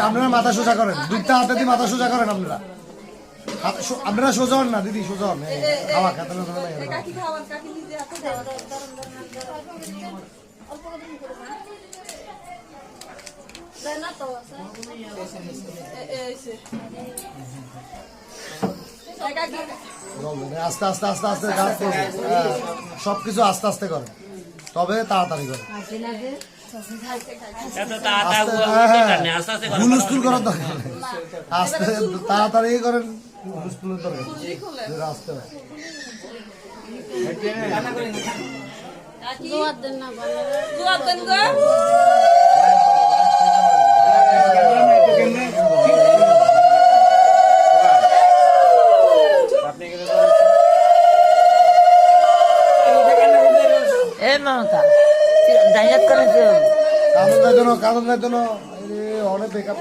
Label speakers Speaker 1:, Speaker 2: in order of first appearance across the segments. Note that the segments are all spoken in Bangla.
Speaker 1: আপনারা মাথা সোজা করেন, দুইটা হাতে দিয়ে মাথা সোজা করেন। আপনারা সোজা হন না দিদি, সোজা হন। খাওয়া খেতে আস্তে আস্তে আস্তে আস্তে কাজ করবে, সবকিছু আস্তে আস্তে করে, তবে তাড়াতাড়ি করে। হুলস্থুল করার দরকার নেই, আস্তে তাড়াতাড়ি করেন। হুলস্থুলের দরকার আস্তে হয়। কারণের জন্য অনেক বেকআপ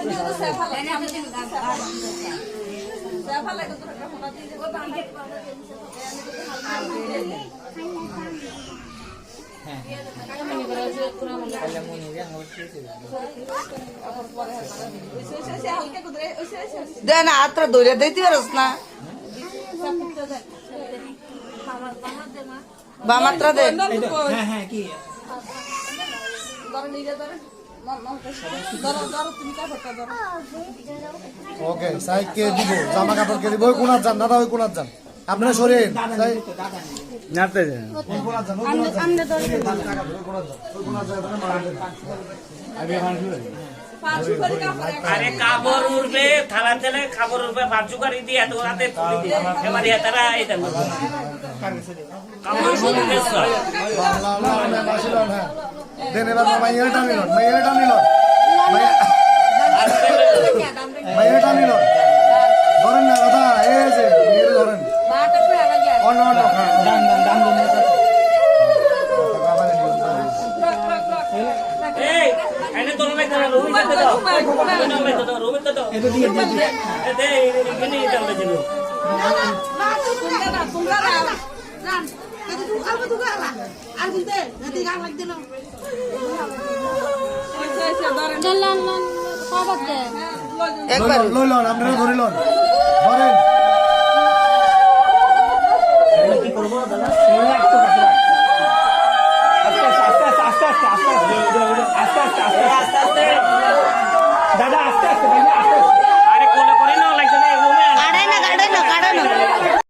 Speaker 2: দেন আত্রা দৌড়ে দিতে পারস না বামাত্রা দে।
Speaker 1: ওকে সাইড কে দিব, জামা কাপড় কে দিব? ওই কোনার যান দাদা, ওই কোনার যান। আপনারা সরেন, নাড়তে যান। ওই কোনার যান, ওই কোনার যান।
Speaker 3: আরে কাপড় উড়বে, থালা তেলে কাপড় উড়বে, বাজু গাড়ি দিয়ে এত রাতে তুলে দিয়ে এবার তারা এটা কাপড় উড়বে।
Speaker 1: দেন এবার মাইয়া টানিল, মাইয়া টানিল, মাইয়া টানিল। ধরেন না দাদা, এই যে মেয়ের ধরেন।
Speaker 2: একবার
Speaker 1: লইলন, আপনারা ধরিলন, ধরেন।